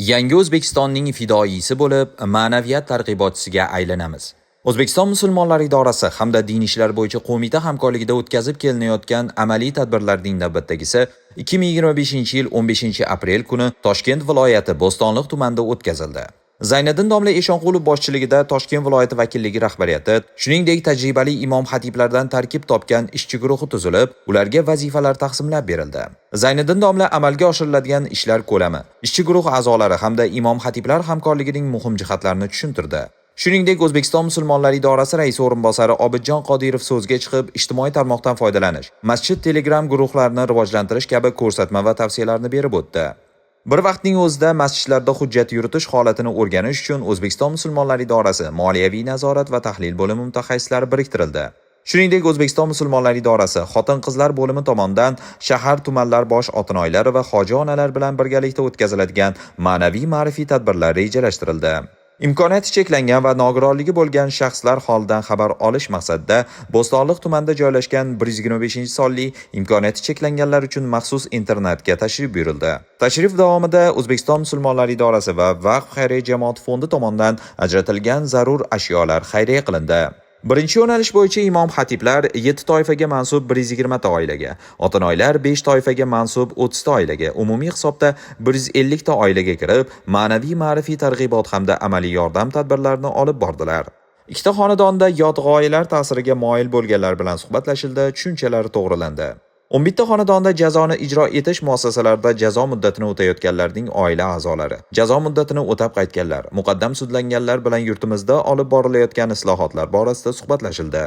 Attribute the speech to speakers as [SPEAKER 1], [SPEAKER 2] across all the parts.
[SPEAKER 1] Yangi O'zbekistonning fidoyisi bo'lib, ma'naviyat targ'ibotchisiga aylanamiz. O'zbekiston musulmonlari idorasi hamda din ishlar bo'yicha qo'mita hamkorligida o'tkazib kelinayotgan amaliy tadbirlarning navbatdagisi 2025-yil 15-aprel kuni Toshkent viloyati Bo'stonliq tumanida o'tkazildi. Zayniddin domla Eshonqulov boshchiligida Toshkent viloyati vakilligi rahbariyati, shuningdek tajribali imom-xatiblardan tarkib topgan ishchi guruhi tuzilib, ularga vazifalar taqsimlab berildi. Zayniddin domla amalga oshiriladigan ishlar ko'lami, ishchi guruh a'zolari hamda imom-xatiblar hamkorligining muhim jihatlarini tushuntirdi. Shuningdek, O'zbekiston musulmonlari idorasi raisi o'rinbosari Obidjon Qodirov so'zga chiqib, ijtimoiy tarmoqdan foydalanish, masjid Telegram guruhlarini rivojlantirish kabi ko'rsatma va tavsiyalarni berib o'tdi. Bir vaqtning o'zida masjidlarda hujjat yuritish holatini o'rganish uchun O'zbekiston musulmonlari idorasi moliyaviy nazorat va tahlil bo'limi mutaxassislari biriktirildi. Shuningdek, O'zbekiston musulmonlari idorasi xotin-qizlar bo'limi tomonidan shahar, tumanlar bosh otinoylari va hoji onalar bilan birgalikda o'tkaziladigan ma'naviy ma'rifiy tadbirlar rejalashtirildi. Imkoniyati cheklangan va nogironligi bo'lgan shaxslar holidan xabar olish maqsadida Bo'stonliq tumanida joylashgan 125-sonli imkoniyati cheklanganlar uchun maxsus internatga tashrif buyurildi. Tashrif davomida O'zbekiston musulmonlari idorasi va Vaqf xayriya jamoat fondi tomonidan ajratilgan zarur ashyolar xayriya qilindi. Birinchi yo'nalish bo'yicha imom-xatiblar 7 toifaga mansub 120 ta oilaga, otinoylar 5 toifaga mansub 30 ta oilaga, umumiy hisobda 150 ta oilaga kirib, ma'naviy ma'rifiy targ'ibot hamda amaliy yordam tadbirlarini olib bordilar. Ikkita xonadonda yot g'oyalar ta'siriga moyil bo'lganlar bilan suhbatlashildi, tushunchalari to'g'rilandi. 11 ta xonadonda jazoni ijro etish muassasalarida jazo muddatini o'tayotganlarning oila a'zolari, jazo muddatini o'tab qaytganlar, muqaddam sudlanganlar bilan yurtimizda olib borilayotgan islohotlar borasida suhbatlashildi.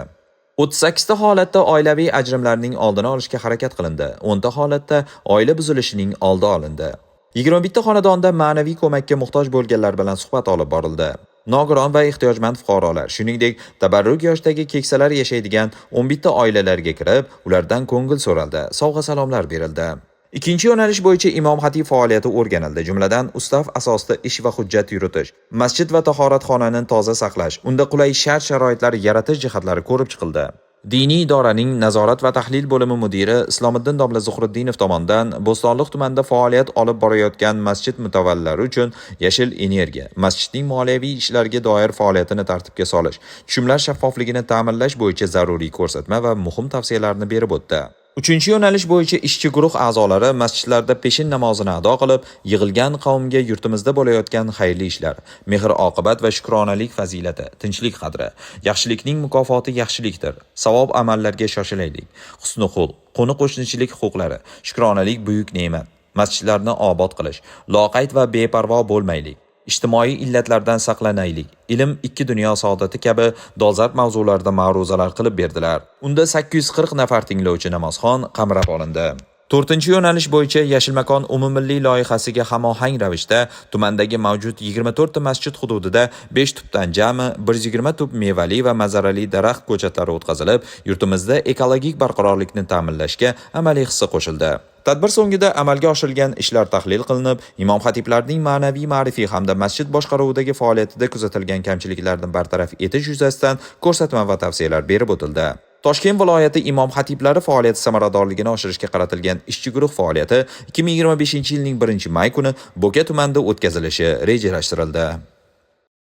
[SPEAKER 1] 38 ta holatda oilaviy ajrimlarning oldini olishga harakat qilindi. 10 ta holatda oila buzilishining oldi olindi. 21 ta xonadonda ma'naviy ko'makka muhtoj bo'lganlar bilan suhbat olib borildi. Nogiron va ehtiyojmand fuqarolar, shuningdek, tabarruk yoshdagi keksalar yashaydigan 11 ta oilalarga kirib, ulardan ko'ngil so'raldi, sovg'a-salomlar berildi. Ikkinchi yo'nalish bo'yicha imom-xatib faoliyati o'rganildi, jumladan ustav asosida ish va hujjat yuritish, masjid va tahoratxonani toza saqlash, unda qulay shart-sharoitlar yaratish jihatlari ko'rib chiqildi. Diniy idoraning nazorat va tahlil bo'limi mudiri Islomiddin domla Zuhriddinov tomonidan Bo'stonliq tumanida faoliyat olib borayotgan masjid mutavvallilari uchun yashil energiya, masjidning moliyaviy ishlarga doir faoliyatini tartibga solish, tushumlar shaffofligini ta'minlash bo'yicha zaruriy ko'rsatma va muhim tavsiyalarni berib o'tdi. Uchinchi yo'nalish bo'yicha ishchi guruh a'zolari masjidlarda peshin namozini ado qilib, yig'ilgan qavmga yurtimizda bo'layotgan xayrli ishlar, mehr-oqibat va shukronalik fazilati, tinchlik qadri, yaxshilikning mukofoti yaxshilikdir. Savob amallarga shoshilaylik. Husnul xulq, qo'ni-qo'shnichilik huquqlari, shukronalik buyuk ne'mat. Masjidlarni obod qilish, loqayd va beparvo bo'lmaylik. Ijtimoiy illatlardan saqlanaylik. Ilm ikki dunyo saodati kabi dolzarb mavzularda ma'ruzalar qilib berdilar. Unda 840 nafar tinglovchi namozxon qamrab olindi. 4-yo'nalish bo'yicha Yashil makon umummilliy loyihasiga hamohang ravishda tumandagi mavjud 24 ta masjid hududida 5 tubdan jami 120 tub mevali va mazarali daraxt ko'chatlari o'tkazilib, yurtimizda ekologik barqarorlikni ta'minlashga amaliy hissa qo'shildi. Tadbir so'ngida amalga oshirilgan ishlar tahlil qilinib, imom-xatiblarning ma'naviy ma'rifiy hamda masjid boshqaruvidagi faoliyatida kuzatilgan kamchiliklarni bartaraf etish yuzasidan ko'rsatma va tavsiyalar berib o'tildi. Toshkent viloyati imom-xatiblari faoliyati samaradorligini oshirishga qaratilgan ishchi guruh faoliyati 2025-yilning 1-may kuni Bo'ka tumanida o'tkazilishi rejalashtirildi.